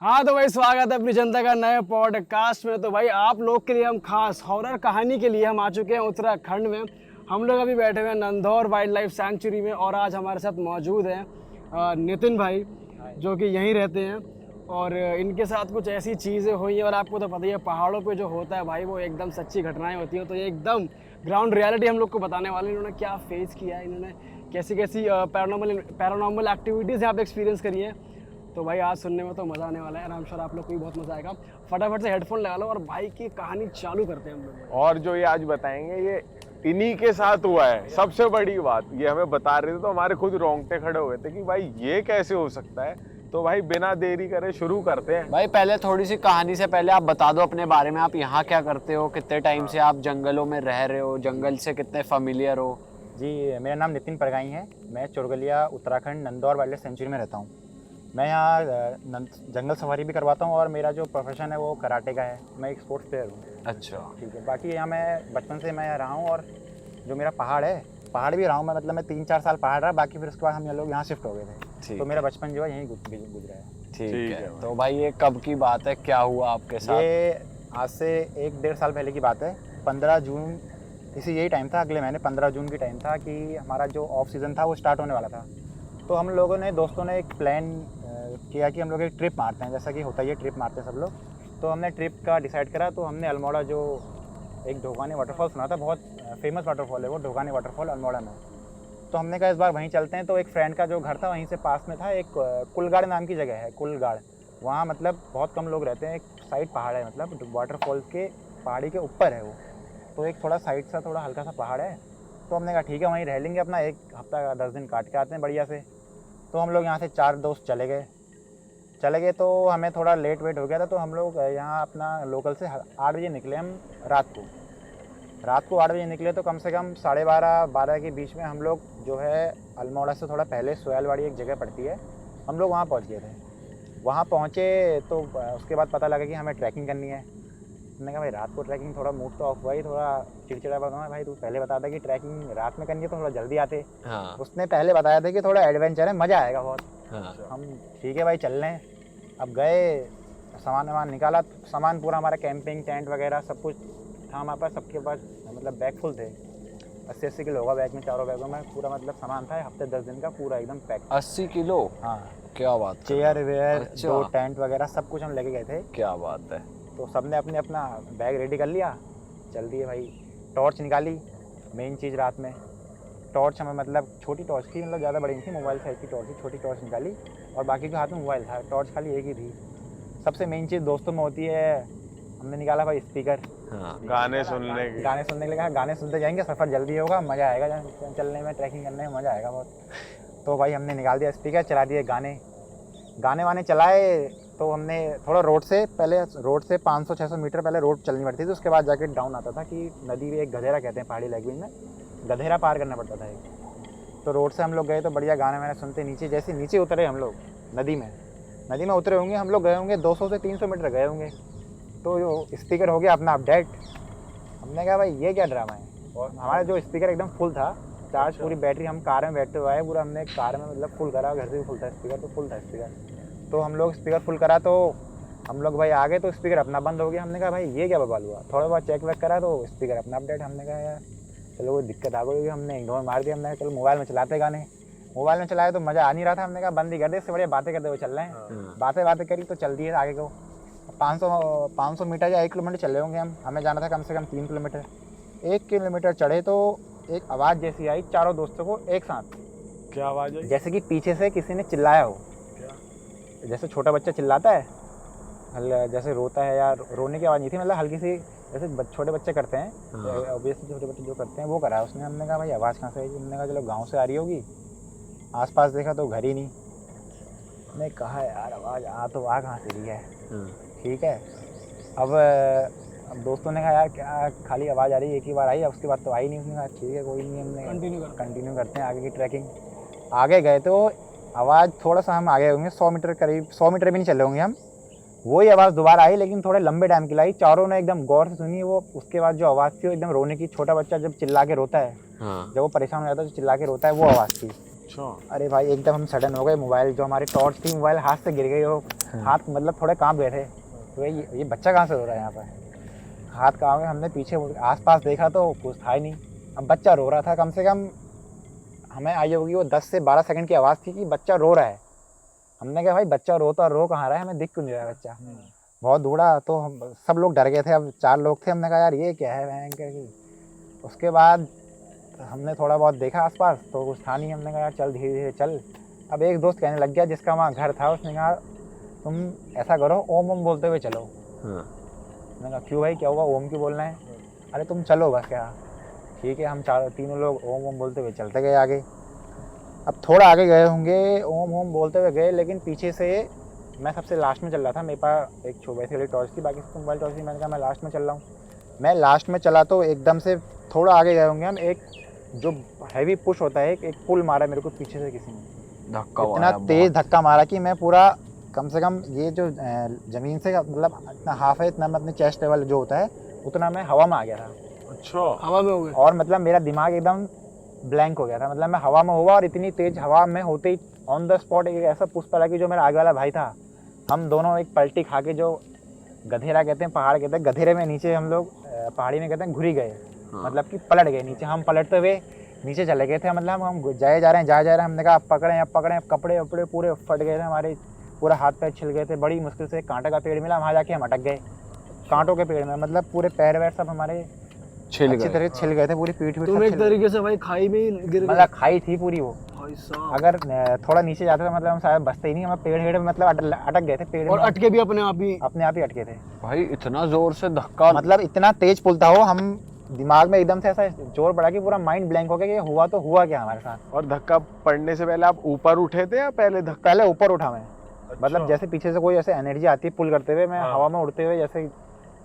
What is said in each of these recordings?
हाँ तो भाई स्वागत है अपनी जनता का नए पॉडकास्ट में। तो भाई आप लोग के लिए हम खास हॉरर कहानी के लिए हम आ चुके हैं उत्तराखंड में। हम लोग अभी बैठे हुए हैं नंदौर वाइल्ड लाइफ सैंक्चुरी में और आज हमारे साथ मौजूद हैं नितिन भाई जो कि यहीं रहते हैं। और इनके साथ कुछ ऐसी चीज़ें हुई हैं और आपको तो पता ही है पहाड़ों पे जो होता है भाई वो एकदम सच्ची घटनाएं होती हैं। तो ये एकदम ग्राउंड रियलिटी हम लोग को बताने वाले हैं। इन्होंने क्या फेस किया है, इन्होंने कैसी कैसी पैरानॉर्मल एक्टिविटीज़ यहाँ पे एक्सपीरियंस करी है। तो भाई आज सुनने में तो मज़ा आने वाला है। आई एम श्योर आप लोग को भी बहुत मज़ा आएगा। फटाफट से हेडफोन लगा लो और भाई की कहानी चालू करते हैं हम लोग। और जो ये आज बताएंगे ये इन्हीं के साथ हुआ है। सबसे बड़ी बात ये हमें बता रहे थे तो हमारे खुद रोंगटे खड़े हुए थे कि भाई ये कैसे हो सकता है। तो भाई बिना देरी करे शुरू करते हैं। भाई पहले थोड़ी सी कहानी से पहले आप बता दो अपने बारे में। आप यहाँ क्या करते हो, कितने टाइम से आप जंगलों में रह रहे हो, जंगल से कितने फेमिलियर हो? जी, मेरा नाम नितिन परगाई है। मैं Chorgalia Uttarakhand Nandhaur wildlife sanctuary में रहता हूँ। मैं यहाँ जंगल सफारी भी करवाता हूँ और मेरा जो प्रोफेशन है वो कराटे का है। मैं एक स्पोर्ट्स प्लेयर हूँ। अच्छा, ठीक है। बाकी यहाँ मैं बचपन से मैं रहा हूँ और जो मेरा पहाड़ भी रहा हूँ मैं। मतलब मैं 3-4 साल पहाड़ रहा, बाकी फिर उसके बाद हम लोग यहाँ शिफ्ट हो गए थे। तो मेरा बचपन जो है यहीं गुजरा है। ठीक है। तो भाई ये कब की बात है, क्या हुआ आपके साथ? ये आज से 1-1.5 साल पहले की बात है। 15 जून इसी यही टाइम था, अगले महीने 15 जून की टाइम था कि हमारा जो ऑफ सीज़न था वो स्टार्ट होने वाला था। तो हम लोगों ने दोस्तों ने एक प्लान किया कि हम लोग एक ट्रिप मारते हैं, जैसा कि होता ही है ट्रिप मारते हैं सब लोग। तो हमने ट्रिप का डिसाइड करा। तो हमने अल्मोड़ा जो एक ढोगानी वाटरफॉल सुना था, बहुत फेमस वाटरफॉल है वो, ढोगानी वाटरफॉल अल्मोड़ा में। तो हमने कहा इस बार वहीं चलते हैं। तो एक फ्रेंड का जो घर था वहीं से पास में था, एक कुलगाड़ नाम की जगह है, कुलगाड़। वहाँ मतलब बहुत कम लोग रहते हैं। एक साइड पहाड़ है, मतलब वाटरफॉल के पहाड़ी के ऊपर है वो। तो एक थोड़ा साइड सा थोड़ा हल्का सा पहाड़ है। तो हमने कहा ठीक है वहीं रह लेंगे, अपना 1 हफ्ता का 10 दिन काट के आते हैं बढ़िया से। तो हम लोग यहाँ से 4 दोस्त चले गए। तो हमें थोड़ा लेट वेट हो गया था। तो हम लोग यहाँ अपना लोकल से 8 बजे निकले हम रात को 8 बजे निकले। तो कम से कम 12:30 के बीच में हम लोग जो है अल्मोड़ा से थोड़ा पहले सोयलवाड़ी एक जगह पड़ती है, हम लोग वहाँ पहुँच गए थे। वहाँ पहुँचे तो उसके बाद पता लगा कि हमें ट्रैकिंग करनी है। मैंने कहा भाई रात को ट्रैकिंग, थोड़ा मूड तो ऑफ हुआ ही, थोड़ा चिड़चिड़ा बना। भाई तू पहले बता था कि ट्रैकिंग रात में करनी है तो थोड़ा जल्दी आते। हाँ। उसने पहले बताया था कि थोड़ा एडवेंचर है, मज़ा आएगा बहुत। हाँ। हम ठीक है भाई चल रहे हैं। अब गए, सामान निकाला। सामान पूरा हमारा कैंपिंग टेंट वगैरह सब कुछ था हमारे पास, सबके पास मतलब बैग फुल थे। 80-80 किलो होगा बैग में, चारों बैगों में पूरा मतलब सामान था हफ्ते 10 दिन का पूरा एकदम पैक। 80 किलो? हाँ, क्या बात है। चेयर वेयर, अच्छा। 2 टेंट वगैरह सब कुछ हम लेके गए थे। क्या बात है। तो सबने अपना बैग रेडी कर लिया, चल दिए भाई। टॉर्च निकाली, मेन चीज़ रात में टॉर्च हमें, मतलब छोटी टॉर्च थी, मतलब ज़्यादा बड़ी नहीं थी, मोबाइल साइज की टॉर्च थी। छोटी टॉर्च निकाली और बाकी के हाथ में मोबाइल था, टॉर्च खाली एक ही थी। सबसे मेन चीज़ दोस्तों में होती है, हमने निकाला भाई स्पीकर। हाँ। गाने सुनने के लिए कहा, गाने सुनते जाएंगे, सफ़र जल्दी होगा, मज़ा आएगा चलने में, ट्रैकिंग करने में मज़ा आएगा बहुत। तो भाई हमने निकाल दिया स्पीकर, चला दिए गाने वाने चलाए। तो हमने थोड़ा रोड से 500-600 मीटर पहले रोड चलनी पड़ती थी, उसके बाद जाके डाउन आता था कि नदी में एक गधेरा कहते हैं पहाड़ी लैंग्वेज में, गधेरा पार करना पड़ता था एक। तो रोड से हम लोग गए तो बढ़िया गाने वाने सुनते नीचे उतरे हम लोग नदी में उतरे होंगे, हम लोग गए होंगे 200 से 300 मीटर गए होंगे। तो जो स्पीकर हो गया अपना अपडेट। हमने कहा भाई ये क्या ड्रामा है। और हमारा जो स्पीकर एकदम फुल था, चार्ज पूरी बैटरी, हम कार में बैठे हुए हैं पूरा, हमने कार में मतलब फुल करा, घर से भी फुल था स्पीकर, तो फुल था स्पीकर। तो हम लोग स्पीकर फुल करा तो हम लोग भाई आ गए, तो स्पीकर अपना बंद हो गया। हमने कहा भाई ये क्या बवाल हुआ। थोड़ा बहुत चेक वेक करा तो स्पीकर अपना अपडेट। हमने कहा यार चलो कोई दिक्कत आ गई, हमने इग्नोर मार दिया। हमने कहा चलो मोबाइल में चलाते गाने। मोबाइल में चलाए तो मज़ा आ नहीं रहा था। हमने कहा बंद ही कर दे, इससे बढ़िया बातें करते हुए चल रहे हैं। बातें करी तो चल दिए आगे को। 500 मीटर या 1 किलोमीटर चल रहे होंगे हम। हमें जाना था कम से कम 3 किलोमीटर। 1 किलोमीटर चढ़े तो एक आवाज़ जैसी आई चारों दोस्तों को एक साथ। क्या आवाज़ है? जैसे कि पीछे से किसी ने चिल्लाया हो। जैसे छोटा बच्चा चिल्लाता है, जैसे रोता है, या रोने की आवाज़ नहीं थी, मतलब हल्की सी जैसे छोटे बच्चे करते हैं, ऑब्वियसली छोटे बच्चे जो करते हैं वो करा है उसने। हमने कहा भाई आवाज़ कहाँ से आई। हमने कहा चलो गांव से आ रही होगी। आसपास देखा तो घर ही नहीं। हमने कहा यार आवाज़ आ कहाँ से रही है। ठीक है। अब दोस्तों ने कहा यार क्या खाली आवाज़ आ रही है, एक ही बार आई, अब उसके बाद तो आई नहीं। उसने कहा ठीक है कोई नहीं, हमने कंटिन्यू करते हैं आगे की ट्रैकिंग। आगे गए तो आवाज़ थोड़ा सा हम आगे होंगे 100 मीटर करीब, 100 मीटर भी नहीं चले होंगे हम। वही आवाज़ दोबारा आई, लेकिन थोड़े लंबे टाइम की लाई। चारों ने एकदम गौर से सुनी। वो उसके बाद जो आवाज़ थी वो एकदम रोने की, छोटा बच्चा जब चिल्ला के रोता है, हाँ। जब वो परेशान हो जाता है तो चिल्ला के रोता है, वो आवाज़ थी। अच्छा। अरे भाई एकदम हम सडन हो गए, मोबाइल जो हमारी टॉर्च थी मोबाइल हाथ से गिर गई, वो हाथ मतलब थोड़े कांप गए थे। तो ये बच्चा कहाँ से रो रहा है यहाँ पर, हाथ कांप गए। हमने पीछे आसपास देखा तो कुछ था ही नहीं। अब बच्चा रो रहा था, कम से कम हमें आई होगी वो 10 से 12 सेकंड की आवाज़ थी कि बच्चा रो रहा है। हमने कहा भाई बच्चा रोता रो कहाँ रहा है, हमें दिख क्यों नहीं रहा है बच्चा। बहुत ढूंढा तो हम सब लोग डर गए थे, अब 4 लोग थे। हमने कहा यार ये क्या है भयंकर की। उसके बाद हमने थोड़ा बहुत देखा आसपास तो कुछ था नहीं। हमने कहा यार चल धीरे धीरे चल। अब एक दोस्त कहने लग गया जिसका वहाँ घर था, उसने कहा तुम ऐसा करो ओम ओम बोलते हुए चलो। मैंने कहा क्यों भाई क्या हुआ, ओम क्यों बोलना है। अरे तुम चलो बस। क्या ठीक है, हम तीनों लोग ओम ओम बोलते हुए चलते गए आगे। अब थोड़ा आगे गए होंगे, ओम ओम बोलते हुए गए, लेकिन पीछे से मैं सबसे लास्ट में चल रहा था। मेरे पास एक वैसी वाली टॉर्च थी, बाकी सब मोबाइल टॉर्च थी। मैंने कहा मैं लास्ट में चल रहा हूँ। मैं लास्ट में चला तो एकदम से थोड़ा आगे गए होंगे हम, एक जो हैवी पुश होता है, एक पुल मारा मेरे को पीछे से किसी ने। धक्का इतना तेज धक्का मारा कि मैं पूरा कम से कम ये जो ज़मीन से मतलब इतना हाफ है, इतना मैं अपने चेस्ट लेवल जो होता है उतना मैं हवा में आ गया था। अच्छा। हवा में हो गए। और मतलब मेरा दिमाग एकदम ब्लैंक हो गया था। मतलब मैं हवा में हुआ और इतनी तेज हवा में होते ही ऑन द स्पॉट एक ऐसा पुश पड़ा कि जो मेरा आगे वाला भाई था, हम दोनों एक पलटी खा के, जो गधेरा कहते हैं, पहाड़ कहते हैं, गधेरे में नीचे हम लोग पहाड़ी में कहते हैं घुरी गए। मतलब कि पलट गए नीचे। हम पलटते हुए नीचे चले गए थे। मतलब हम जाए जा रहे हैं। हमने कहा अब पकड़ें अब पकड़ें। कपड़े वपड़े पूरे फट गए थे हमारे, पूरा हाथ पैर छिल गए थे। बड़ी मुश्किल से कांटे का पेड़ मिला, वहाँ जाके हम अटक गए कांटों के पेड़ में। मतलब पूरे पैर वैर सब हमारे अच्छी तरह छिल गए थे, पूरी पीठ पीठ। तुम एक तरीके से भाई खाई में ही गिर गए। मतलब खाई थी पूरी वो। भाई साहब। अगर थोड़ा नीचे जाते तो मतलब हम शायद बचते ही नहीं। हम पेड़ हेड़ में मतलब अटक गए थे पेड़ और में। अटके भी अपने आप ही अटके थे। भाई इतना जोर से धक्का, मतलब इतना तेज पुल था वो, हम दिमाग में एकदम से ऐसा जोर पड़ा कि पूरा माइंड ब्लैंक हो गया कि हुआ तो हुआ क्या हमारे साथ। और धक्का पड़ने से पहले आप ऊपर उठे थे या पहले धक्का? पहले ऊपर उठा मैं। मतलब जैसे पीछे से कोई ऐसे एनर्जी आती है पुल करते हुए, मैं हवा में उड़ते हुए, जैसे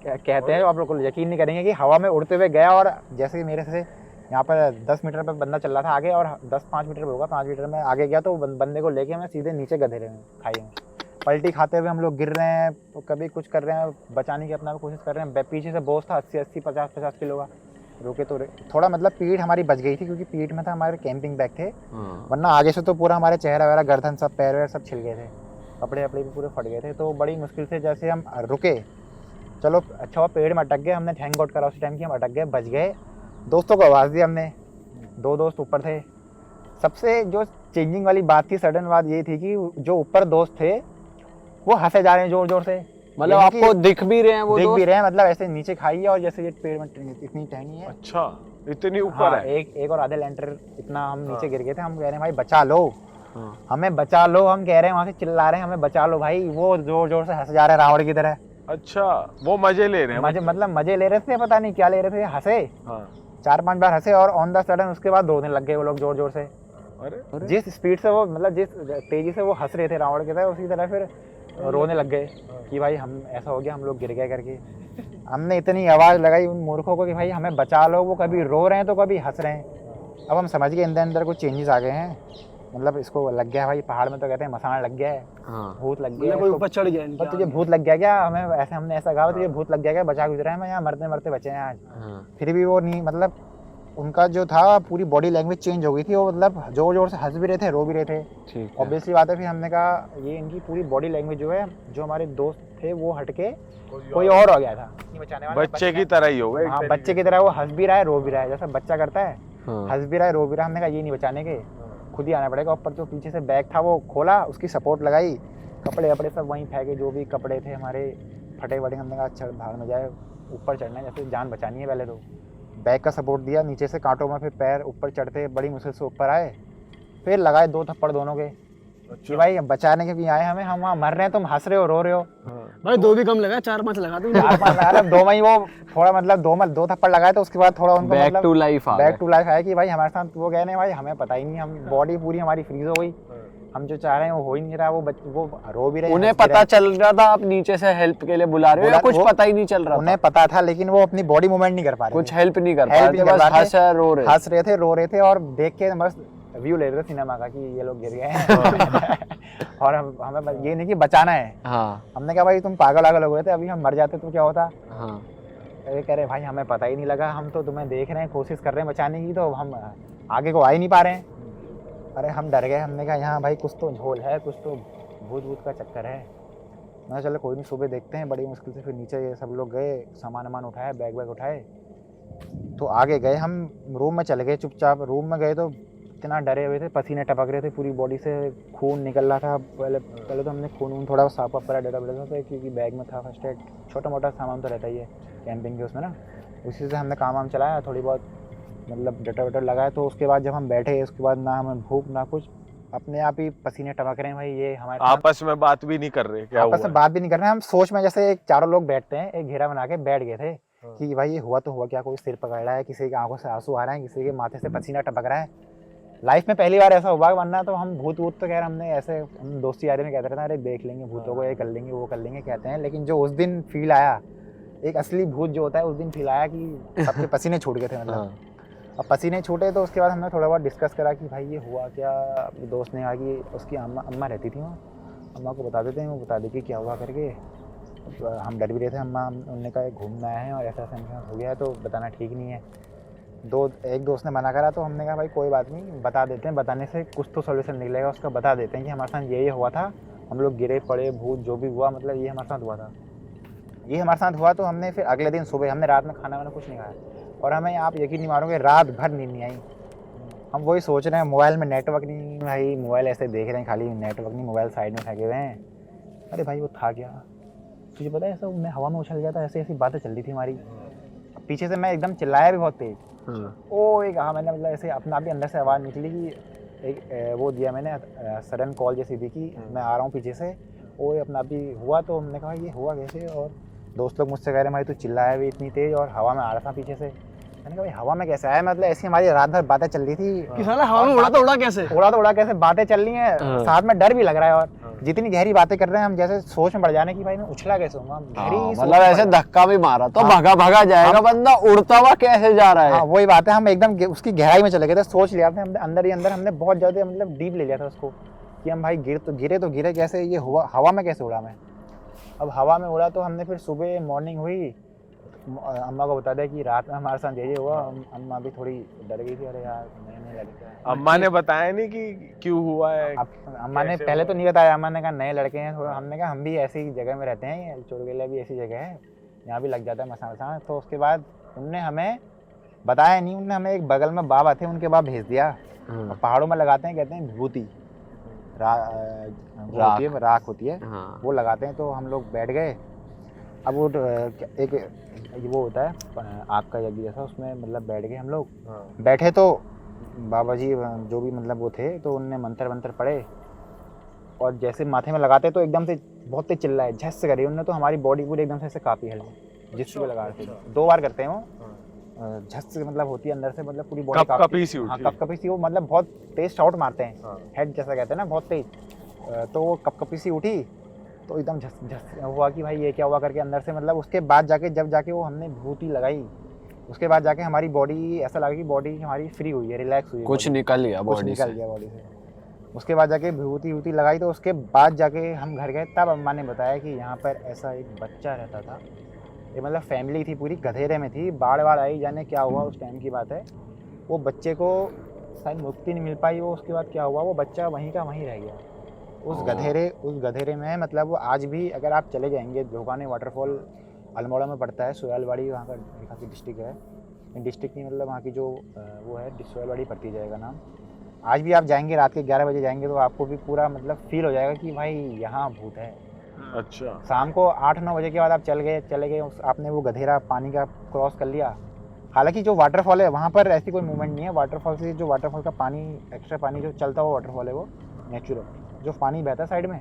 कहते हैं, आप लोग यकीन नहीं करेंगे कि हवा में उड़ते हुए गया। और जैसे कि मेरे से यहाँ पर 10 मीटर पर बंदा चल रहा था आगे, और 5 मीटर पर होगा, 5 मीटर में आगे गया तो बंदे को लेके मैं सीधे नीचे गधेरे में खाई में पलटी खाते हुए हम लोग गिर रहे हैं। तो कभी कुछ कर रहे हैं, बचाने की अपना कोशिश कर रहे हैं। पीछे से बोझ था 80 50 किलो का। रुके तो थोड़ा मतलब पीठ हमारी बच गई थी, क्योंकि पीठ में था हमारे कैंपिंग बैग थे। वरना आगे से तो पूरा हमारे चेहरा वगैरह, गर्दन सब, पैर वैर सब छिल गए थे। कपड़े वपड़े भी पूरे फट गए थे। तो बड़ी मुश्किल से जैसे हम रुके, चलो अच्छा हुआ पेड़ में अटक गए। हमने थैंक गॉड करा उस टाइम की हम अटक गए, बच गए। दोस्तों को आवाज़ दी हमने, 2 दोस्त ऊपर थे। सबसे जो चेंजिंग वाली बात थी, सडन बात ये थी कि जो ऊपर दोस्त थे वो हंसे जा रहे हैं जोर जोर से। मतलब आपको दिख भी रहे हैं वो, दिख भी रहे हैं, मतलब ऐसे नीचे खाई है और जैसे ये पेड़ में इतनी टहनी है। अच्छा, इतनी ऊपर है। एक और आधे लेंटर इतना हम नीचे गिर गए थे। हम कह रहे हैं भाई बचा लो, हमें बचा लो। हम कह रहे हैं वहाँ से चिल्ला रहे हैं हमें बचा लो भाई। वो जोर जोर से हंस जा रहे हैं रावण की तरह। अच्छा, वो मजे ले रहे हैं। मतलब मजे ले रहे थे, पता नहीं क्या ले रहे थे, हंसे 4-5 बार हंसे और ऑन द सडन उसके बाद रोने लग गए वो लोग जोर जोर से। अरे जिस स्पीड से वो, मतलब जिस तेजी से वो हंस रहे थे रावण की तरह, उसी तरह फिर रोने लग गए कि भाई हम ऐसा हो गया, हम लोग गिर गए करके। हमने इतनी आवाज़ लगाई उन मूर्खों को कि भाई हमें बचा लो। वो कभी रो रहे हैं तो कभी हंस रहे हैं। अब हम समझ गए अंदर कुछ चेंजेस आ गए हैं। मतलब इसको लग गया भाई, पहाड़ में तो कहते हैं मसान लग गया है, भूत लग गया है। कोई ऊपर चढ़ गया है। तुझे भूत लग गया क्या? हमने ऐसा कहा तुझे भूत लग गया क्या, बचा गुजरा है। मैं यहाँ मरते मरते बचे हैं आज। फिर भी वो नहीं, मतलब उनका जो था पूरी बॉडी लैंग्वेज चेंज हो गई थी। वो मतलब जोर जोर से हंस भी रहे थे, रो भी रहे थे। ऑब्वियसली बात है। फिर हमने कहा ये इनकी पूरी बॉडी लैंग्वेज जो है, जो हमारे दोस्त थे वो हटके कोई और हो गया था, नहीं बचाने वाला। बच्चे की तरह ही होगा। हाँ, बच्चे की तरह वो हंस भी रहा है, रो भी रहा है, जैसा बच्चा करता है। हंस भी रहा है, रो भी रहा है। हमने कहा ये नहीं बचाने के, खुद ही आना पड़ेगा ऊपर। जो पीछे से बैग था वो खोला, उसकी सपोर्ट लगाई, कपड़े वपड़े सब वहीं फेंके, जो भी कपड़े थे हमारे फटे वटे। हमने कहा अच्छा भाग में जाए, ऊपर चढ़ना है, जैसे जान बचानी है पहले तो। बैग का सपोर्ट दिया, नीचे से कांटों में फिर पैर ऊपर चढ़ते बड़ी मुश्किल से ऊपर आए। फिर लगाए 2 थप्पड़ दोनों के। कि भाई बचाने के भी आए हमें, हम वहाँ मर रहे हैं, तुम हंस रहे हो, रो रहे हो। भाई 2 भी कम लगा, 4-5 लगा दूं। 4-5 लगा रहे, 2 में ही वो थोड़ा मतलब 2 थप्पड़ लगाए तो उसके बाद थोड़ा उनको बैक टू लाइफ आया कि भाई हमारे साथ वो गए नहीं भाई, हमें पता ही नहीं, हम बॉडी पूरी हमारी फ्रीज हो गई। हम जो चाह रहे हैं वो हो ही नहीं रहा। वो रो भी रहे, उन्हें पता चल रहा था आप नीचे से हेल्प के लिए बुला रहे हो या कुछ पता ही नहीं चल रहा? उन्हें पता था, लेकिन वो अपनी बॉडी मूवमेंट नहीं कर पा रहे, कुछ हेल्प नहीं कर पा रहे, बस हंस रहे थे, रो रहे थे और देख के बस व्यू ले रहे थे सिनेमा का कि ये लोग गिर गए हैं। और हमें ये नहीं कि बचाना है। हमने कहा भाई तुम पागल हो गए थे, अभी हम मर जाते तो क्या होता। ये कह रहे भाई हमें पता ही नहीं लगा, हम तो तुम्हें देख रहे हैं, कोशिश कर रहे हैं बचाने की, तो हम आगे को आ ही नहीं पा रहे हैं। अरे हम डर गए, हमने कहा यहाँ भाई कुछ तो झोल है, कुछ तो भूत भूत का चक्कर है। मैं चलो कोई नहीं, सुबह देखते हैं। बड़ी मुश्किल से फिर नीचे ये सब लोग गए, सामान वामान उठाया, बैग वैग उठाए, तो आगे गए। हम रूम में चले गए चुपचाप। रूम में गए तो इतना डरे हुए थे, पसीने टपक रहे थे, पूरी बॉडी से खून निकल रहा था। पहले तो हमने खून थोड़ा साफ वाफ करा, डरा था, क्योंकि बैग में था फर्स्ट एड, छोटा मोटा सामान तो रहता ही है कैंपिंग के उसमें ना। उसी से हमने काम वाम चलाया, थोड़ी बहुत मतलब डटर वटर लगाया। तो उसके बाद जब हम बैठे, उसके बाद ना हमें भूख ना कुछ, अपने आप ही पसीने टपक रहे हैं भाई। ये हमारे आपस में बात भी नहीं कर रहे, क्या आपस हुआ? में बात भी नहीं कर रहे हैं। हम सोच में जैसे एक चारों लोग बैठते हैं, एक घेरा बना के बैठ गए थे कि भाई ये हुआ तो हुआ क्या, कोई सिर पकड़ रहा है, किसी की आंखों से आंसू आ रहे हैं, किसी के माथे से पसीना टपक रहा है। लाइफ में पहली बार ऐसा हुआ, वरना तो हम भूत वूत तो खैर हमने ऐसे, हम दोस्ती यारी में कहते रहते हैं, अरे देख लेंगे भूतों को, ये कर लेंगे वो कर लेंगे कहते हैं। लेकिन जो उस दिन फील आया, एक असली भूत जो होता है, उस दिन फील आया कि सबके पसीने छूट गए थे मतलब। अब पसीने छूटे तो उसके बाद हमने थोड़ा बहुत डिस्कस करा कि भाई ये हुआ क्या। दोस्त ने कहा कि उसकी अम्मा रहती थी वहाँ, अम्मा को बता देते हैं, वो बता देगी क्या हुआ करके। हम डर भी रहे थे। अम्मा उन्होंने कहा घूमना है और ऐसा ऐसा हो गया है तो बताना ठीक नहीं है। एक दोस्त ने मना करा, तो हमने कहा भाई कोई बात नहीं, बता देते हैं, बताने से कुछ तो सॉल्यूशन निकलेगा उसका। बता देते हैं कि हमारे साथ ये हुआ था, हम लोग गिरे पड़े, भूत जो भी हुआ, मतलब ये हमारे साथ हुआ था, ये हमारे साथ हुआ। तो हमने फिर अगले दिन सुबह, हमने रात में खाना वाना कुछ नहीं खाया, और हमें आप यकीन नहीं मारोगे, रात भर नींद नहीं आई। हम वही सोच रहे हैं, मोबाइल में नेटवर्क नहीं भाई, मोबाइल ऐसे देख रहे हैं खाली, नेटवर्क नहीं, मोबाइल साइड में फेंके हुए हैं। अरे भाई वो था क्या, तुझे पता है, ऐसा मैं हवा में उछल गया था, ऐसी ऐसी बातें चल रही थी हमारी। पीछे से मैं एकदम चिल्लाया भी बहुत तेज, ओ एक हाँ, मैंने मतलब ऐसे अपना आप भी अंदर से आवाज़ निकली कि एक वो दिया मैंने, सडन कॉल जैसी दी कि मैं आ रहा हूँ पीछे से, वो अपना भी हुआ। तो हमने कहा ये हुआ कैसे, और दोस्त लोग मुझसे कह रहे भाई तू चिल्लाया भी इतनी तेज और हवा में आ रहा था पीछे से। मैंने कहा भाई हवा में कैसे आया, मतलब ऐसी हमारी रात भर बातें चल रही थी कि साला हवा में उड़ा तो उड़ा कैसे, उड़ा कैसे, बातें चल रही हैं, साथ में डर भी लग रहा है। और जितनी गहरी बातें कर रहे हैं हम, जैसे सोच में पड़ जाने की भाई मैं उछला कैसे हूँ, मतलब ऐसे धक्का भी मारा तो भगा जाएगा बंदा, उड़ता हुआ कैसे जा रहा है। हाँ वही बात है, हम एकदम उसकी गहराई में चले गए थे, सोच लिया था हमने अंदर ही अंदर, हमने बहुत ज्यादा मतलब डीप ले लिया था उसको कि हम भाई गिरे कैसे, ये हुआ हवा में कैसे उड़ा मैं। अब हवा में उड़ा तो हमने फिर सुबह मॉर्निंग हुई, अम्मा को बता दिया कि रात में हमारे साथ ये हुआ। अम्मा भी थोड़ी डर गई थी, अरे यार नए लड़के हैं। अम्मा ने बताया नहीं कि क्यों हुआ है? अम्मा ने पहले तो नहीं बताया, अम्मा ने कहा नए लड़के हैं थोड़ा। हमने कहा हम भी ऐसी जगह में रहते हैं, चोरगेला भी ऐसी जगह है, यहाँ भी लग जाता है मसा। तो उसके बाद उनने हमें बताया नहीं, उनने हमें एक बगल में बाबा थे, उनके बाद भेज दिया। पहाड़ों में लगाते हैं, कहते हैं विभूति, राख होती है, वो लगाते हैं। तो हम लोग बैठ गए। अब वो एक वो होता है आग का यज्ञ जैसा, उसमें मतलब बैठ गए हम लोग। बैठे तो बाबा जी जो भी मतलब वो थे, तो उनने मंत्र पढ़े, और जैसे माथे में लगाते तो एकदम से बहुत तेज चिल्लाए, झस करी उनने, तो हमारी बॉडी पूरी एकदम से ऐसे कांपी हल्की, जिसको लगा रहे थे। 2 बार करते हैं वो, झस मतलब होती है अंदर से, मतलब पूरी बॉडी कपकपी सी उठी। हाँ कपकपी सी, वो मतलब बहुत तेज शॉट मारते हैं, हेड जैसा कहते हैं ना, बहुत तेज। तो वो कपकपी सी उठी, तो एकदम झस हुआ कि भाई ये क्या हुआ करके अंदर से। मतलब उसके बाद जब जाके वो हमने विभूति लगाई, उसके बाद जाके हमारी बॉडी ऐसा लगा कि बॉडी हमारी फ्री हुई है, रिलैक्स हुई है, कुछ निकल गया बॉडी से। उसके बाद जाके विभूति लगाई, तो उसके बाद जाके हम घर गए। तब अम्मा ने बताया कि यहाँ पर ऐसा एक बच्चा रहता था, ये मतलब फैमिली थी पूरी, गधेरे में थी, बाढ़ आई, जाने क्या हुआ उस टाइम की बात है। वो बच्चे को शायद मुक्ति नहीं मिल पाई, वो उसके बाद क्या हुआ, वो बच्चा वहीं का वहीं रह गया उस गधेरे में। मतलब वो आज भी अगर आप चले जाएंगे, जोगाने वाटरफॉल अल्मोड़ा में पड़ता है, सोयलवाड़ी वहाँ का की डिस्ट्रिक्ट है, डिस्ट्रिक्ट की मतलब वहाँ की जो वो है सोयलवाड़ी पड़ती जाएगा नाम। आज भी आप जाएंगे, रात के 11 बजे जाएंगे, तो आपको भी पूरा मतलब फील हो जाएगा कि भाई यहाँ भूत है। अच्छा। शाम को 8-9 बजे के बाद आप चले गए, आपने वो गधेरा पानी का क्रॉस कर लिया। हालांकि जो वाटरफॉल है वहाँ पर ऐसी कोई मूवमेंट नहीं है, वाटरफॉल से जो वाटरफॉल का पानी, एक्स्ट्रा पानी जो चलता हुआ वाटरफॉल है, वो नेचुरल जो पानी बहता है साइड में,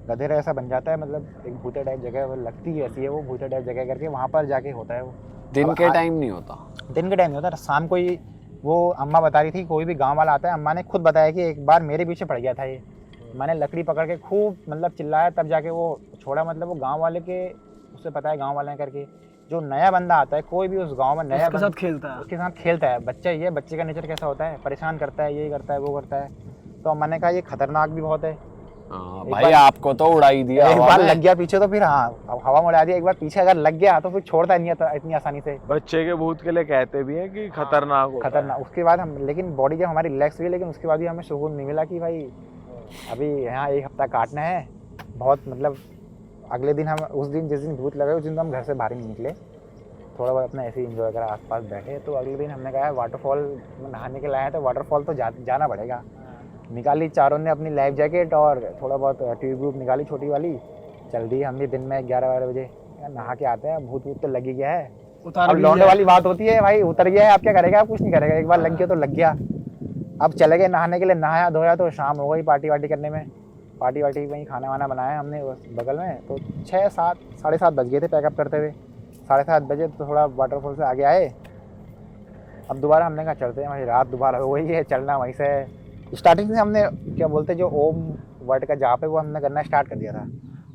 गधेरा ऐसा बन जाता है, मतलब एक भूते टाइप जगह वो लगती है, ऐसी है वो भूते टाइप जगह करके, वहाँ पर जाके होता है वो। दिन के टाइम नहीं होता, दिन के टाइम नहीं होता, शाम को ही। वो अम्मा बता रही थी, कोई भी गांव वाला आता है, अम्मा ने खुद बताया कि एक बार मेरे पीछे पड़ गया था ये, मैंने लकड़ी पकड़ के खूब मतलब चिल्लाया, तब जाके वो छोड़ा। मतलब वो गाँव वाले के, उससे पता है गाँव वाले करके, जो नया बंदा आता है कोई भी उस गाँव में, नया उसके साथ खेलता है, बच्चा ये बच्चे का नेचर कैसा होता है, परेशान करता है, ये करता है वो करता है। तो अम्मा ने कहा ये खतरनाक भी बहुत है, भाई आपको तो उड़ा ही दिया एक हवा बार में। लग गया पीछे तो फिर हाँ अब हवा में उड़ा दिया। एक बार पीछे अगर लग गया तो फिर छोड़ता नहीं है इतनी आसानी से, बच्चे के भूत के लिए कहते भी हैं कि खतरनाक होता है। खतरनाक। उसके बाद हम लेकिन बॉडी जब हमारी रिलैक्स हुई, लेकिन उसके बाद भी हमें सुकून नहीं मिला कि भाई अभी यहाँ 1 हफ्ता काटना है। बहुत मतलब अगले दिन हम उस दिन जिस दिन भूत लगा उस दिन तो हम घर से बाहर ही नहीं निकले, थोड़ा बहुत अपना ऐसे ही इंजॉय करा, आसपास बैठे। तो अगले दिन हमने कहा वाटरफॉल में नहाने के लिए आए तो वाटरफॉल तो जाना पड़ेगा। निकाली चारों ने अपनी लाइफ जैकेट और थोड़ा बहुत ट्यूब निकाली छोटी वाली, चल दी हमने दिन में 11-12 बजे। नहा के आते हैं, भूत तो लग ही गया है। अब लौंडे वाली बात होती है भाई, उतर गया है आप क्या करेगा, आप कुछ नहीं करेगा, एक बार लग गया तो लग गया। अब चले गए नहाने के लिए, नहाया धोया तो शाम हो गई पार्टी वार्टी करने में। पार्टी वार्टी वहीं खाना वाना बनाया हमने बगल में, तो 6-7 साढ़े 7 बज गए थे पैकअप करते हुए। 7:30 बजे तो थोड़ा वाटरफॉल से आगे आए। अब दोबारा हमने कहा चलते हैं भाई, रात दोबारा हो गई है, चलना वहीं से। स्टार्टिंग से हमने क्या बोलते जो ओम वर्ड का जहाँ पे वो हमने करना स्टार्ट कर दिया था।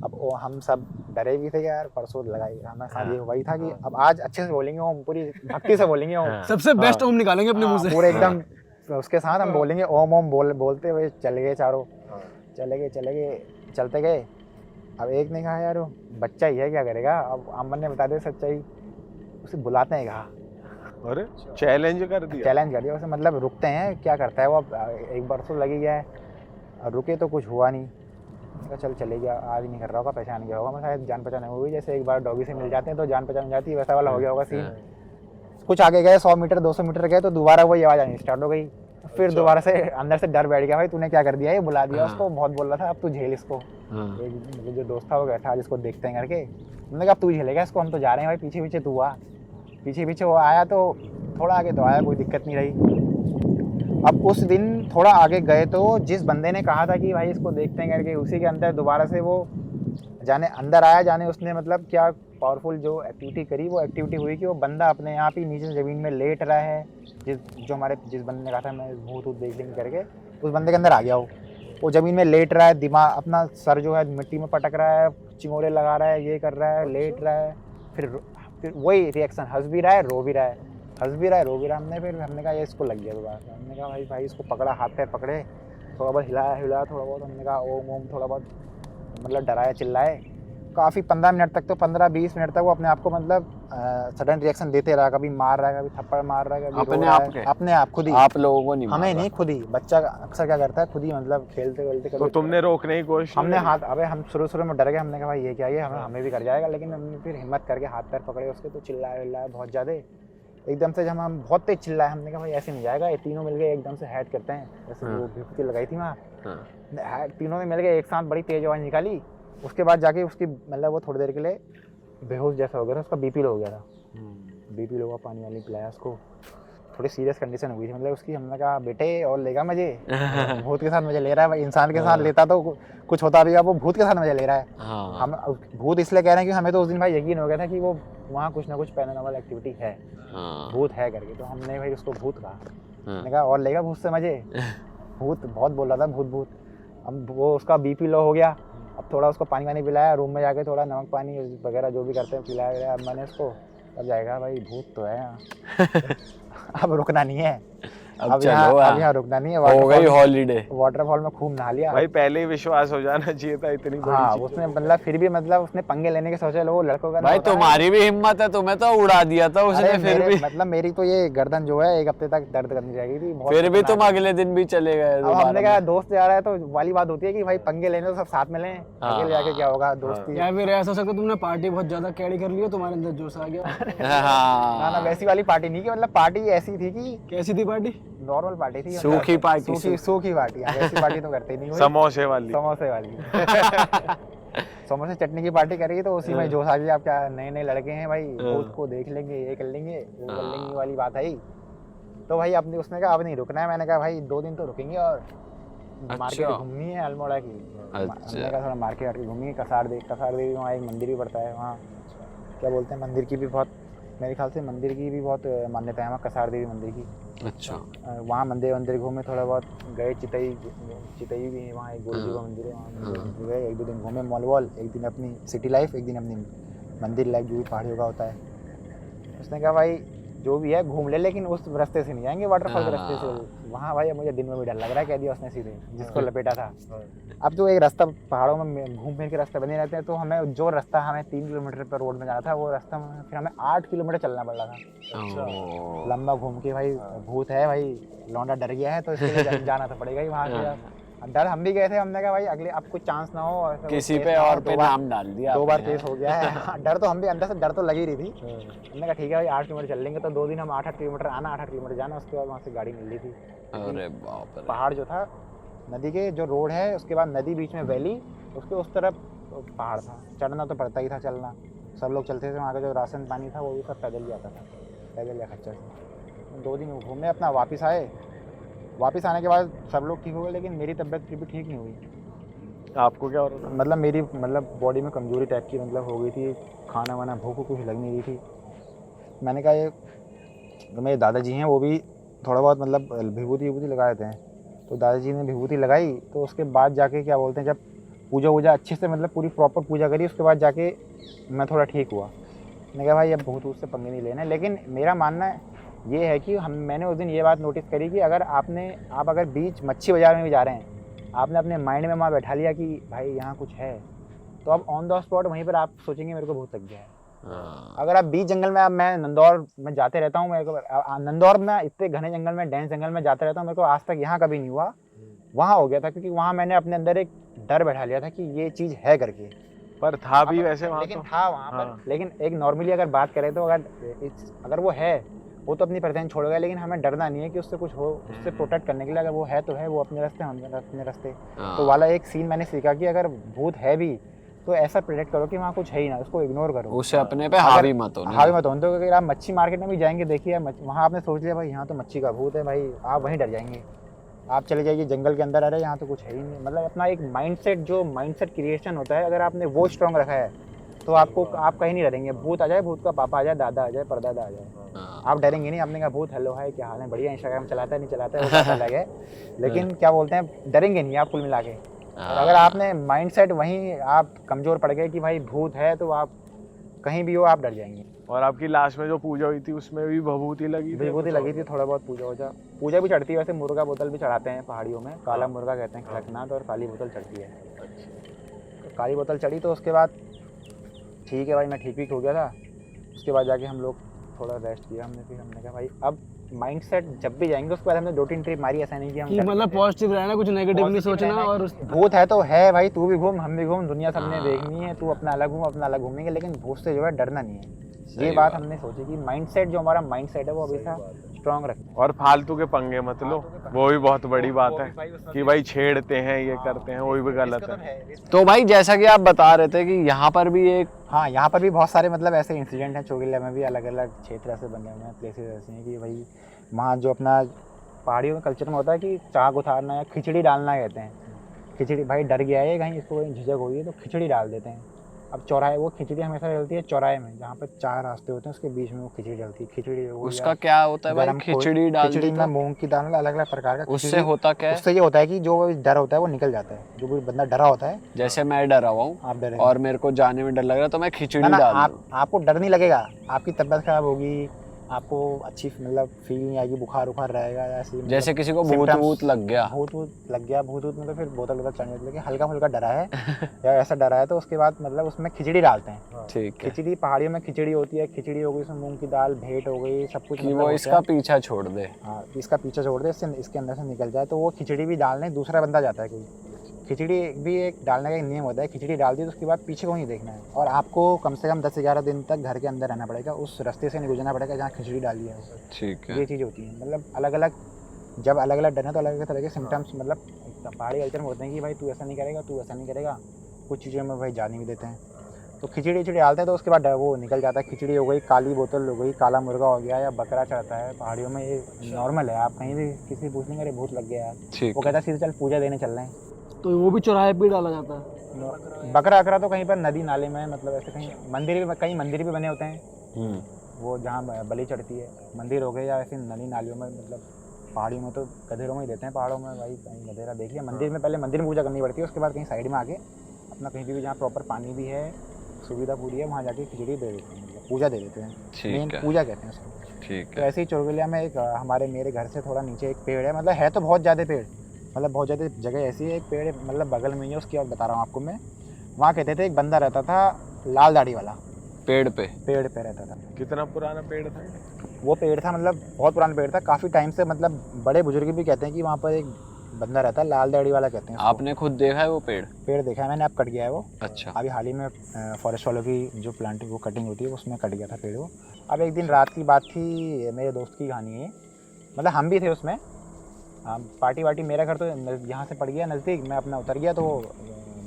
अब वो हम सब डरे भी थे यार, परसों लगाई हमें खाली वही था कि अब आज अच्छे से बोलेंगे ओम, पूरी भक्ति से बोलेंगे ओम, सबसे बेस्ट ओम निकालेंगे अपने मुंह से। पूरे एकदम उसके साथ हम बोलेंगे ओम ओम बोलते हुए चले गए चारों। चले गए चलते गए। अब एक ने कहा यार वो बच्चा ही है क्या करेगा, अब अमन ने बता दिया सच्चाई, उसे बुलाते हैं कहा, अरे चैलेंज कर दिया। चैलेंज कर दिया उसे, मतलब रुकते हैं क्या करता है वो। अब एक बार तो लगी गया है और रुके तो कुछ हुआ नहीं। मैंने कहा चल चले गया, आज नहीं कर रहा होगा, पहचान गया होगा, मैं शायद जान पहचान हुई, जैसे एक बार डॉगी से मिल जाते हैं तो जान पहचान जाती है, वैसा वाला हो गया होगा सीन। कुछ आगे गए 100 मीटर 200 मीटर गए तो दोबारा वही आवाज़ आनी स्टार्ट हो गई। फिर दोबारा से अंदर से डर बैठ गया, भाई तूने क्या कर दिया, ये बुला दिया उसको, बहुत बोल रहा था अब तू झेल इसको। एक जो दोस्त था वो बैठा जिसको देखते हैं करके, मैंने कहा अब तू झेलेगा इसको, हम तो जा रहे हैं भाई, पीछे पीछे तू आ। पीछे वो आया तो थोड़ा आगे तो आया, कोई दिक्कत नहीं रही। अब उस दिन थोड़ा आगे गए तो जिस बंदे ने कहा था कि भाई इसको देखते हैं करके, उसी के अंदर दोबारा से वो जाने अंदर आया, जाने उसने मतलब क्या पावरफुल जो एक्टिविटी करी, वो एक्टिविटी हुई कि वो बंदा अपने यहाँ ही नीचे ज़मीन में लेट रहा है। जिस बंदे ने कहा था मैं भूत देख लेंगे करके, उस बंदे के अंदर आ गया वो ज़मीन में लेट रहा है, दिमाग अपना सर जो है मिट्टी में पटक रहा है, चिंगोरे लगा रहा है, ये कर रहा है, लेट रहा है। फिर वही रिएक्शन, हंस भी रहा है, रो भी रहा है, हंस भी रहा है, रो भी रहा है। हमने कहा ये इसको लग गया दोबारा। हमने कहा भाई इसको पकड़ा, हाथ पैर पकड़े, थोड़ा बहुत हिलाया थोड़ा बहुत। हमने कहा ओम ओम थोड़ा बहुत मतलब डराया चिल्लाए काफ़ी। 15 मिनट तक तो 15-20 मिनट तक वो अपने आप को मतलब सडन रिएक्शन देते रहा, कभी मार रहा है, कभी थप्पड़ मार रहा है, कभी अपने आप खुद ही, आप लोगों को नहीं, हमें नहीं, खुद ही। बच्चा अक्सर क्या करता है खुद ही, मतलब खेलते वेलते। तो तुमने रोकने की कोशिश? हमने हाथ, अबे हम शुरू में डर गए, हमने कहा भाई ये क्या, ये हमें भी कर जाएगा, लेकिन हमने फिर हिम्मत करके हाथ पैर पकड़े उसके, तो चिल्लाया बहुत ज़्यादा एकदम से। जब हम बहुत तेज चिल्लाए, हमने कहा भाई ऐसे नहीं जाएगा, ये तीनों मिल गए एकदम से हैड करते हैं, जैसे वो विभूति लगाई थी वहाँ, तीनों ने मिल गए एक साथ बड़ी तेज आवाज़ निकाली। उसके बाद जाके उसकी मतलब वो थोड़ी देर के लिए बेहोश जैसा हो गया था, उसका बीपी लो हो गया था। बीपी लो हुआ, पानी वाली पिलाया उसको, थोड़ी सीरियस कंडीशन हो गई थी मतलब उसकी। हमने कहा बेटे और लेगा मजे, भूत के साथ मजे ले रहा है भाई, इंसान के साथ लेता तो कुछ होता भी, अब वो भूत के साथ मजे ले रहा है। हम भूत इसलिए कह रहे हैं कि हमें तो उस दिन भाई यकीन हो गया था कि वो वहाँ कुछ ना कुछ पैरानॉर्मल एक्टिविटी है, भूत है करके। तो हमने भाई उसको भूत कहा, मैंने कहा और लेगा भूत से मजे, भूत बहुत बोल रहा था भूत। अब वो उसका बीपी लो हो गया, अब थोड़ा उसको पानी वानी पिलाया, रूम में जाके थोड़ा नमक पानी वगैरह जो भी करते हैं पिलाया। अब मैंने उसको, अब जाएगा भाई भूत तो है यहाँ अब रुकना नहीं है, अब यहाँ रुकना नहीं है। हो गई हॉलीडे, वाटरफॉल में खूब नहा लिया भाई, पहले ही विश्वास हो जाना चाहिए था इतनी बड़ी हाँ, चीज़। उसने मतलब फिर भी मतलब उसने पंगे लेने के सोचे, वो लड़कों का भाई तुम्हारी भी हिम्मत है, तुम्हें तो उड़ा दिया था उसने, फिर भी मतलब मेरी तो ये गर्दन जो है 1 हफ्ते तक दर्द करनी चाहिए थी, फिर भी तुम अगले दिन भी चले गए। अब हमने कहा दोस्त जा रहा है तो वाली बात होती है कि भाई पंगे लेने तो सब साथ में लें, अकेले जाके क्या होगा दोस्ती। या फिर ऐसा हो सकता है तुमने पार्टी बहुत ज्यादा कैरी कर ली हो, तुम्हारे अंदर जोश आ गया। ना वैसी वाली पार्टी नहीं, कि मतलब पार्टी ऐसी थी कि कैसी थी पार्टी? नॉर्मल पार्टी थी, सूखी पार्टी, सूखी पार्टी। वैसी पार्टी तो करते नहीं, समोसे वाली समोसे चटनी की पार्टी करेगी तो उसी में जोश आ गया। आप क्या नए लड़के हैं भाई, भूत को देख लेंगे, ये कर लेंगे वो कर लेंगे वाली बात है। तो भाई अपनी उसने कहा अब नहीं रुकना है। मैंने कहा भाई 2 दिन तो रुकेंगे और मार्केट घूमनी है अल्मोड़ा की। हमने कहा थोड़ा मार्केट घूमिए, कसार देवी वहाँ एक मंदिर भी पड़ता है, वहाँ क्या बोलते हैं मंदिर की भी बहुत, मेरे ख्याल से मंदिर की भी बहुत मान्यता है वहाँ, कसार देवी मंदिर की। अच्छा, वहाँ मंदिर घूमे, थोड़ा बहुत गए, चितई भी है वहाँ, एक गुरु जी का मंदिर है, वहाँ गए, 1-2 दिन घूमे मॉल वॉल, एक दिन अपनी सिटी लाइफ, एक दिन अपनी मंदिर लाइफ जो भी पहाड़ियों का होता है। उसने कहा भाई जो भी है घूम ले, लेकिन उस रास्ते से नहीं जाएंगे, वाटरफॉल के रास्ते से। वहाँ भाई मुझे दिन में भी डर लग रहा है, कह दिया उसने सीधे जिसको लपेटा था। अब जो एक रास्ता पहाड़ों में घूम फिर के रास्ते बने रहते हैं, तो हमें जो रास्ता हमें 3 किलोमीटर पर रोड में जाना था, वो रास्ता में फिर हमें 8 किलोमीटर चलना पड़ रहा था लंबा घूम के। भाई भूत है भाई, लौंडा डर गया है तो इसके लिए जाना तो पड़ेगा ही वहाँ से। डर हम भी गए थे, हमने कहा भाई अगले अब कुछ चांस ना हो ऐसा किसी केस पे ना हो, और पे नाम डाल दिया 2 बार आपने। केस हो गया है। डर तो हम भी अंदर से डर तो लगी रही थी। हमने कहा ठीक है भाई 8 किलोमीटर चल लेंगे, तो 2 दिन हम 8-8 किलोमीटर आना, 8-8 किलोमीटर जाना, उसके बाद वहाँ से गाड़ी मिल रही थी। अरे बाप रे। पहाड़ जो था, नदी के जो रोड है उसके बाद नदी बीच में वैली, उसके उस तरफ पहाड़ था। चढ़ना तो पड़ता ही था, चलना सब लोग चलते थे। वहाँ का जो राशन पानी था वो भी सब पैदल ही आता था, पैदल या खच्चर से। 2 दिन घूमे, अपना वापस आए। वापस आने के बाद सब लोग ठीक हो गए, लेकिन मेरी तबीयत फिर भी ठीक नहीं हुई। आपको क्या हो रहा था? मतलब मेरी बॉडी में कमजोरी टाइप की हो गई थी, खाना वाना भूख कुछ लग नहीं रही थी। मैंने कहा ये जो मेरे दादाजी हैं वो भी थोड़ा बहुत विभूति लगाए थे, तो दादाजी ने विभूति लगाई, तो उसके बाद जाके क्या बोलते हैं, जब पूजा वूजा अच्छे से पूरी प्रॉपर पूजा करी, उसके बाद जाके मैं थोड़ा ठीक हुआ। मैंने कहा भाई अब भूत ऊत से पंगे नहीं लेना। लेकिन मेरा मानना ये है कि मैंने उस दिन ये बात नोटिस करी कि अगर आप अगर बीच मच्छी बाज़ार में भी जा रहे हैं, आपने अपने माइंड में वहाँ बैठा लिया कि भाई यहाँ कुछ है, तो अब ऑन द स्पॉट वहीं पर आप सोचेंगे मेरे को भूत लग गया है। अगर आप बीच जंगल में, मैं नंदौर में जाते रहता हूँ, मेरे को नंदौर में इतने घने जंगल में, डेंस जंगल में जाते रहता हूँ, मेरे को आज तक यहाँ कभी नहीं हुआ। वहाँ हो गया था, क्योंकि वहाँ मैंने अपने अंदर एक डर बैठा लिया था कि ये चीज़ है करके। पर था भी वैसे वहाँ लेकिन तो? था वहाँ पर। लेकिन एक नॉर्मली अगर बात करें तो अगर वो है, वो तो अपनी परेशानी छोड़ेगा, लेकिन हमें डरना नहीं है कि उससे कुछ हो। उससे प्रोटेक्ट करने के लिए अगर वो है तो है, वो अपने रास्ते, हम अपने रास्ते। तो वाला एक सीन मैंने सीखा कि अगर भूत है भी तो ऐसा प्रोटेक्ट करो कि वहाँ कुछ है ही ना, उसको इग्नोर करो, उसे अपने पे हावी मत होने। हावी मत होने। तो अगर आप मच्छी मार्केट में भी जाएंगे, देखिए वहाँ आपने सोच लिया भाई यहाँ तो मच्छी का भूत है, भाई आप वहीं डर जाएंगे। आप चले जाइए जंगल के अंदर, अरे यहाँ तो कुछ है ही नहीं। मतलब अपना एक माइंडसेट क्रिएशन होता है, अगर आपने वो स्ट्रॉन्ग रखा है तो आप कहीं नहीं डरेंगे। भूत आ जाए, भूत का पापा आ जाए, दादा आ जाए, परदादा आ जाए, आप डरेंगे नहीं। आपने कहा भूत हेलो हाय क्या हाल है, बढ़िया, इंस्टाग्राम चलाता है नहीं चलाता है वो बात अलग है, लेकिन क्या बोलते हैं, डरेंगे नहीं आप कुल मिला के। और अगर आपने माइंडसेट वहीं आप कमज़ोर पड़ गए कि भाई भूत है, तो आप कहीं भी हो आप डर जाएंगे। और आपकी लास्ट में जो पूजा हुई थी उसमें भी विभूति लगी थी? विभूति लगी थी, थोड़ा बहुत पूजा भी चढ़ती है। वैसे मुर्गा बोतल भी चढ़ाते हैं पहाड़ियों में, काला मुर्गा कहते हैं कड़कनाथ, और काली बोतल चढ़ती है। तो काली बोतल चढ़ी, तो उसके बाद ठीक है भाई, मैं ठीक हो गया था। उसके बाद जाके हम लोग थोड़ा रेस्ट किया हमने। फिर हमने कहा भाई अब माइंडसेट जब भी जाएंगे, उसके बाद हमने 2-3 ट्रिप मारी, ऐसा नहीं कि हम मतलब पॉजिटिव रहना, कुछ नेगेटिव नहीं सोचना। और भूत है तो है भाई, तू भी घूम, हम भी घूम, दुनिया सबने देखनी है, तू अपना अलग घूम, अपना अलग घूमेंगे, लेकिन भूत से जो है डरना नहीं है। ये बात हमने सोची कि माइंडसेट जो हमारा माइंडसेट है वो हमेशा स्ट्रॉन्ग रखें। और फालतू के पंगे मत लो, वो भी बहुत बड़ी बात है कि भाई छेड़ते हैं, ये करते हैं, वो भी गलत है। तो भाई जैसा कि आप बता रहे थे कि यहाँ पर भी एक, हाँ यहाँ पर भी बहुत सारे ऐसे इंसिडेंट हैं। चोगिला में भी अलग अलग क्षेत्र ऐसे बने हुए हैं, प्लेसेस ऐसे हैं कि भाई वहाँ जो अपना पहाड़ियों में कल्चर में होता है कि चाक उतारना या खिचड़ी डालना कहते हैं। खिचड़ी भाई डर गया है कहीं, इसको कहीं झिझक हुई है तो खिचड़ी डाल देते हैं। अब चौराहे, वो खिचड़ी हमेशा डलती है चौराहे में, जहाँ पर 4 रास्ते होते हैं, उसके बीच में वो खिचड़ी डलती है। खिचड़ी उसका क्या होता है भाई? खिचड़ी डाल खिचड़ी में मूंग की दाल, अलग अलग प्रकार का। उससे होता क्या है? उससे ये होता है कि जो डर होता है वो निकल जाता है। जो भी बंदा डरा होता है, जैसे मैं डरा हुआ हूँ आप डरे और मेरे को जाने में डर लग रहा है, तो मैं खिचड़ी डाल दूं। आपको डर नहीं लगेगा, आपकी तबीयत खराब होगी, आपको अच्छी फील नहीं आएगी, बुखार रहेगा ऐसे। जैसे किसी को भूत वूत लग गया, भूत में तो फिर बोतल चढ़ने लगे, हल्का फुल्का डरा है या ऐसा डरा है, तो उसके बाद उसमें खिचड़ी डालते हैं। ठीक है। खिचड़ी पहाड़ियों में खिचड़ी होती है, खिचड़ी हो गई, उसमें मूंग की दाल, भेंट हो गई, सब कुछ। कि वो इसका पीछा छोड़ दे। हाँ, इसका पीछा छोड़ दे, इसके अंदर से निकल जाए, तो वो खिचड़ी भी डालने दूसरा बंदा जाता है कोई। खिचड़ी भी एक डालने का एक नियम होता है। खिचड़ी डाल दी तो उसके बाद पीछे को नहीं देखना है, और आपको कम से कम 10-11 दिन तक घर के अंदर रहना पड़ेगा, उस रास्ते से नहीं गुजरना पड़ेगा जहाँ खिचड़ी डाली है। ठीक है। ये चीज़ होती है। अलग अलग, जब अलग अलग डर है तो अलग अलग तरह के सिम्टम्स पहाड़ी कल्चर में होते हैं कि भाई तू ऐसा नहीं करेगा, तू ऐसा नहीं करेगा। कुछ चीज़ों में भाई जाने भी देते हैं। तो खिचड़ी डालते हैं तो उसके बाद वो निकल जाता है। खिचड़ी हो गई, काली बोतल हो गई, काला मुर्गा हो गया, या बकरा चढ़ता है पहाड़ियों में, ये नॉर्मल है। आप कहीं भी किसी पूछ लेंगे अरे भूत लग गया यार, वो कहता है सीधे चल पूजा देने चल रहे हैं, तो वो भी चौराहे पे डाला जाता है। बकरा अकरा तो कहीं पर नदी नाले में, ऐसे कहीं कई मंदिर भी बने होते हैं वो जहाँ बलि चढ़ती है। मंदिर हो गए या ऐसे नदी नालियों में, पहाड़ियों में तो गधेरों में ही देते हैं। पहाड़ों में भाई कहीं गधेरा देख लिया, मंदिर में पहले मंदिर में पूजा करनी पड़ती है, उसके बाद कहीं साइड में आके अपना कहीं भी जहाँ प्रॉपर पानी भी है, सुविधा पूरी है, वहाँ जाके खिचड़ी दे देते हैं। पूजा दे देते हैं, ठीक मेन है। पूजा कहते हैं उसको। ठीक तो है। ऐसे ही चौरगलिया में एक मेरे घर से थोड़ा नीचे एक पेड़ है, मतलब है तो बहुत ज़्यादा पेड़, मतलब बहुत ज़्यादा जगह ऐसी है, एक पेड़ मतलब बगल में ही है, उसकी और बता रहा हूँ आपको मैं। वहाँ कहते थे एक बंदा रहता था लाल दाढ़ी वाला, पेड़ पे। पेड़ पे रहता था। कितना पुराना पेड़ था? वो पेड़ था मतलब बहुत पुराना पेड़ था, काफ़ी टाइम से, मतलब बड़े बुजुर्ग भी कहते हैं कि वहाँ पर एक बंदा रहता है लाल दाढ़ी वाला कहते हैं उसको। आपने खुद देखा है वो पेड़? पेड़ देखा है मैंने, अब कट गया है वो। अच्छा। अभी हाल ही में फॉरेस्ट वालों की जो प्लांटिंग वो कटिंग होती है उसमें कट गया था पेड़ वो। अब एक दिन रात की बात थी, मेरे दोस्त की कहानी है, मतलब हम भी थे उसमें। पार्टी वार्टी, मेरा घर तो यहाँ से पड़ गया नज़दीक, मैं अपना उतर गया, तो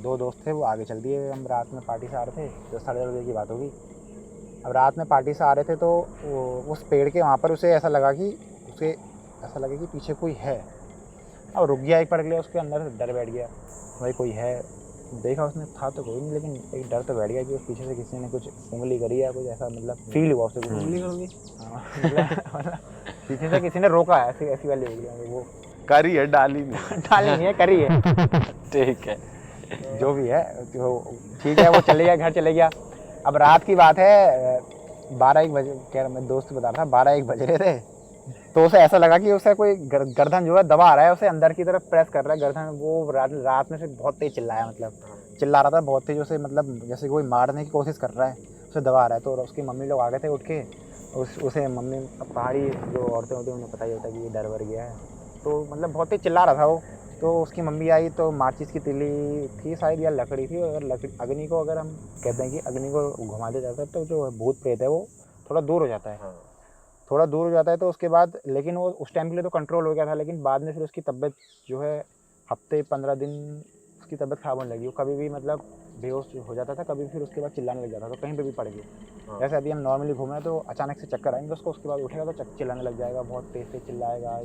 दो दोस्त थे वो आगे चल दिए। हम रात में पार्टी से आ रहे थे, 10-10:30 बजे की बात होगी। अब रात में पार्टी से आ रहे थे तो उस पेड़ के वहाँ पर उसे ऐसा लगा कि पीछे कोई है। अब रुक गया एक पल के लिए, उसके अंदर से डर बैठ गया, भाई कोई है। देखा उसने, था तो कोई नहीं, लेकिन एक डर तो बैठ गया कि उस पीछे से किसी ने कुछ उंगली करी है, कुछ ऐसा मतलब फील हुआ उसे। उंगली कर दी? हाँ, मतलब पीछे से किसी ने रोका है, ऐसी वाली हो गई वो। करी है, डाली नहीं। डाली नहीं है, करी है। ठीक है। जो भी है तो ठीक है, वो चले गया, घर चले गया। अब रात की बात है, 12-1 बजे, कह रहा मैं दोस्त बता रहा था, 12-1 बज रहे थे। तो उसे ऐसा लगा कि उसे कोई गर्दन जो है दबा रहा है, उसे अंदर की तरफ प्रेस कर रहा है गर्दन। वो रात में से बहुत तेज चिल्लाया, मतलब चिल्ला रहा था बहुत तेज, उसे मतलब जैसे कोई मारने की कोशिश कर रहा है, उसे दबा रहा है। तो उसकी मम्मी लोग आ गए थे उठ के, उसे मम्मी, पहाड़ी जो औरतें होती हैं उन्हें पता ही होता है कि ये डर वर गया है, तो मतलब बहुत तेज चिल्ला रहा था वो। तो उसकी मम्मी आई तो माचिस की तीली थी शायद या लकड़ी थी, अगर लकड़ी, अग्नि को अगर हम कहते हैं कि अग्नि को घुमा दिया जाता है तो जो भूत प्रेत है वो थोड़ा दूर हो जाता है, थोड़ा दूर हो जाता है। तो उसके बाद, लेकिन वो उस टाइम के लिए तो कंट्रोल हो गया था, लेकिन बाद में फिर उसकी तबीयत जो है हफ्ते 15 दिन उसकी तबीयत खराब होने लगी। वो कभी भी मतलब बेहोश हो जाता था, कभी फिर उसके बाद चिल्लाने लग जाता था, कहीं पे भी पड़ गया। जैसे अभी हम नॉर्मली घूम रहे हैं तो अचानक से चक्कर आएंगे उसको, उसके बाद उठेगा तो चिल्लाने लग जाएगा, बहुत तेज से चिल्लाएगा।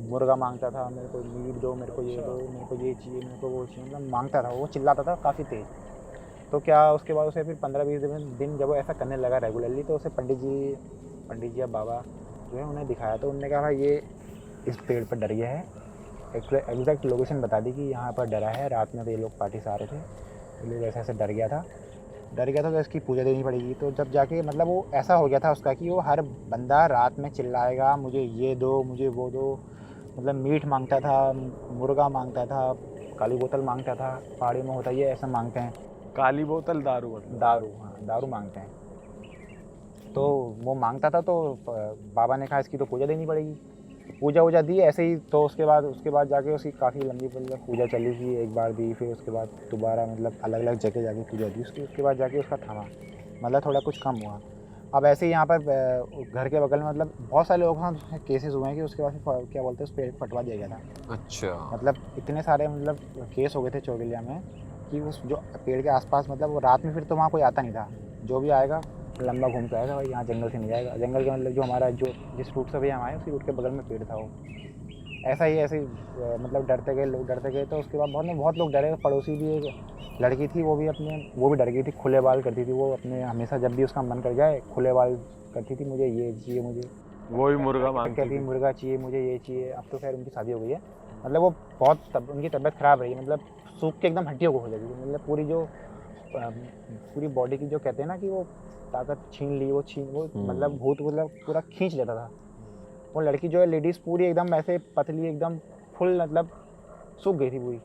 मुर्गा मांगता था, मेरे को मीट दो, मेरे को ये दो, मेरे को ये चाहिए, मेरे को वो चाहिए, मतलब मांगता था वो, चिल्लाता था काफ़ी तेज़। तो क्या उसके बाद उसे फिर 15-20 दिन जब वो ऐसा करने लगा रेगुलरली, तो उसे पंडित जी या बाबा जो है उन्हें दिखाया, तो उन्होंने कहा भाई ये इस पेड़ पर डर गया है। एग्जैक्ट लोकेशन बता दी कि यहाँ पर डरा है, रात में तो ये लोग पार्टी से आ रहे थे, ये लोग ऐसे डर गया था तो इसकी पूजा देनी पड़ेगी। तो जब जाके मतलब वो ऐसा हो गया था उसका कि वो हर बंदा रात में चिल्लाएगा, मुझे ये दो, मुझे वो दो, मतलब मीट मांगता था, मुर्गा मांगता था, काली बोतल मांगता था, पहाड़ी में होता है ये ऐसा मांगते हैं। काली बोतल दारू? हाँ, दारू मांगते हैं। तो वो मांगता था, तो बाबा ने कहा इसकी तो पूजा देनी पड़ेगी। पूजा दी ऐसे ही। तो उसके बाद जाके उसकी काफ़ी लंबी पूजा चली थी, एक बार दी, फिर उसके बाद दोबारा मतलब अलग अलग जगह जाके पूजा दी उसके बाद जाके उसका थमा, मतलब थोड़ा कुछ कम हुआ। अब ऐसे ही यहाँ पर घर के बगल में मतलब बहुत सारे लोगों के साथ केसेस हुए हैं कि उसके बाद क्या बोलते हैं उस पेड़ फटवा दिया गया था। अच्छा। मतलब इतने सारे मतलब केस हो गए थे चौरगलिया में कि उस जो पेड़ के आसपास, मतलब वो रात में फिर तो वहाँ कोई आता नहीं था, जो भी आएगा लंबा घूम के आएगा, भाई यहाँ जंगल से नहीं जाएगा। जंगल के मतलब जो हमारा जो जिस रूट से भी हम आए उसी रूट के बगल में पेड़ था वो। ऐसा ही मतलब डरते गए। तो उसके बाद बहुत लोग डरे। पड़ोसी भी एक लड़की थी, वो भी डर गई थी, खुले बाल करती थी वो अपने, हमेशा जब भी उसका मन कर जाए खुले बाल करती थी, मुझे ये चाहिए, मुझे वही मुर्गा मांगती थी, मुर्गा चाहिए, मुझे ये चाहिए। अब तो खैर उनकी शादी हो गई है, मतलब वो बहुत उनकी तबीयत ख़राब रही, मतलब सूख के एकदम हड्डियों को हो जाती थी, मतलब पूरी बॉडी की जो कहते हैं ना कि वो ताकत छीन ली, वो मतलब भूत मतलब पूरा खींच लेता था। वो लड़की जो है लेडीज़ पूरी एकदम ऐसे पतली, एकदम फुल, मतलब सूख गई थी पूरी,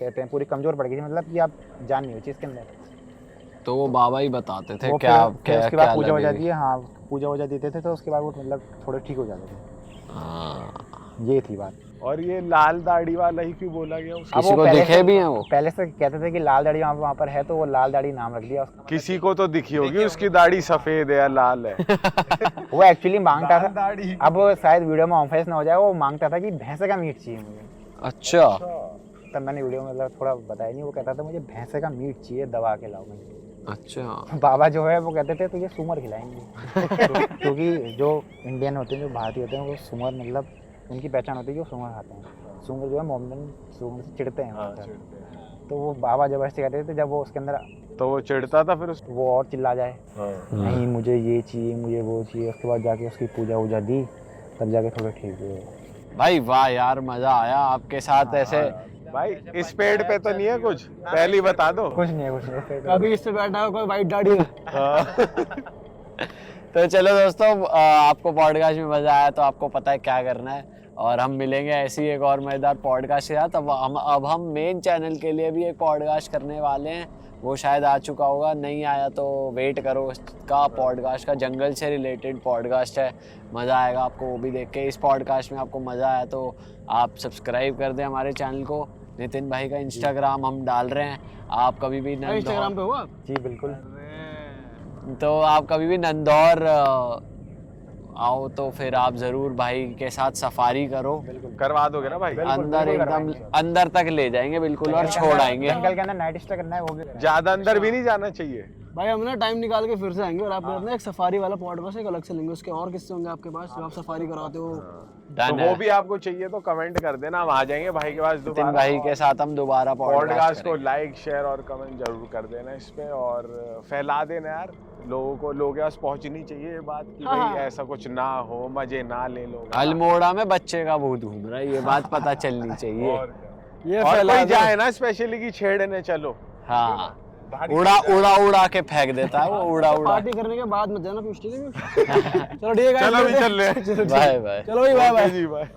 कहते हैं पूरी कमज़ोर पड़ गई थी, मतलब कि आप जान नहीं हो चीज़ के अंदर। तो वो बाबा ही बताते थे वो क्या उसके बाद पूजा हो जाती है, हाँ पूजा हो जाती थे, तो उसके बाद वो मतलब थोड़े ठीक हो जाते थे। हाँ। ये थी बात। और ये लाल दाढ़ी वाला ही क्यों बोला गया उसको? किसी को दिखे भी हैं वो? पहले से कहते थे कि लाल दाढ़ी वहाँ पर है, तो वो लाल दाढ़ी नाम रख दिया उसका। किसी को तो दिखी होगी उसकी दाढ़ी सफेद है या लाल है। वो एक्चुअली मांगता था, अब शायद वीडियो में ऑफेंस ना हो जाए, वो मांगता था कि भैंसे का मीट चाहिए मुझे। अच्छा। तब मैंने वीडियो में मतलब थोड़ा बताया नहीं, वो कहता था मुझे भैंसे का मीट चाहिए, दबा के लाओ मुझे। अच्छा। बाबा जो है वो कहते थे तुझे सूमर खिलाएंगे। क्योंकि जो इंडियन होते हैं, जो भारतीय होते हैं, वो सूमर मतलब उनकी पहचान होती है कि वो सूमर खाते हैं। सूमर जो है मोमडन सूमर से चिढ़ते हैं। तो वो बाबा जबरदस्ती कहते थे, जब वो उसके अंदर तो वो चिढ़ता था, फिर वो और चिल्ला जाए, नहीं मुझे ये चाहिए, मुझे वो चाहिए। उसके बाद जाके उसकी पूजा वूजा दी, तब जाके थोड़े ठीक हुए। भाई वाह यार, मजा आया आपके साथ ऐसे। भाई इस पेड़ पे तो नहीं है कुछ, पहले ही बता दो। कुछ नहीं है। कभी इस पे बैठा हो कोई वाइट दाढ़ी तो चलो दोस्तों, आपको पॉडकास्ट में मजा आया तो आपको पता है क्या करना है, और हम मिलेंगे ऐसी एक और मजेदार पॉडकास्ट के साथ। अब हम मेन चैनल के लिए भी एक पॉडकास्ट करने वाले हैं, वो शायद आ चुका होगा, नहीं आया तो वेट करो उसका। पॉडकास्ट का जंगल से रिलेटेड पॉडकास्ट है, मज़ा आएगा आपको वो भी देख के। इस पॉडकास्ट में आपको मज़ा आया तो आप सब्सक्राइब कर दें हमारे चैनल को। नितिन भाई का इंस्टाग्राम हम डाल रहे हैं, आप कभी भी इंस्टाग्राम पे हो आप? जी बिल्कुल। तो आप कभी भी नंदौर आओ तो फिर आप ज़रूर भाई के साथ सफारी करो, करवा दोगे ना भाई? अंदर एकदम अंदर तक ले जाएंगे बिल्कुल, और छोड़ आएंगे। जंगल के अंदर नाइट स्टे करना है वो भी करेंगे। ज्यादा अंदर भी नहीं जाना चाहिए भाई हम ना टाइम निकाल के फिर से आएंगे, और आपके ना एक सफारी वाला पॉडकास्ट एक अलग से लेंगे, उसके और किस्से होंगे आपके पास जो आप सफारी कराते हो। तो वो भी आपको चाहिए तो कमेंट कर देना, हम आ जाएंगे भाई के पास नितिन दोबारा। भाई के साथ हम दोबारा पॉडकास्ट को लाइक शेयर और कमेंट जरूर कर देना इस पे, और फैला देना यार लोगों को, लोगों के पास पहुंचनी चाहिए ये बात कि भाई ऐसा कुछ ना हो, मजे ना ले लोग। अल्मोड़ा में बच्चे का भूत घूम रहा है, ये बात पता चलनी चाहिए। ये और फैला कोई दो। जाए ना स्पेशली कि छेड़ने चलो, हाँ, उड़ा के फेंक देता है वो, उड़ा पार्टी करने के बाद मत जाना पूछते। चलो ठीक है, चलो भी चल रहे हैं। Bye bye. चलो भाई, बाय बाय। जी बाय।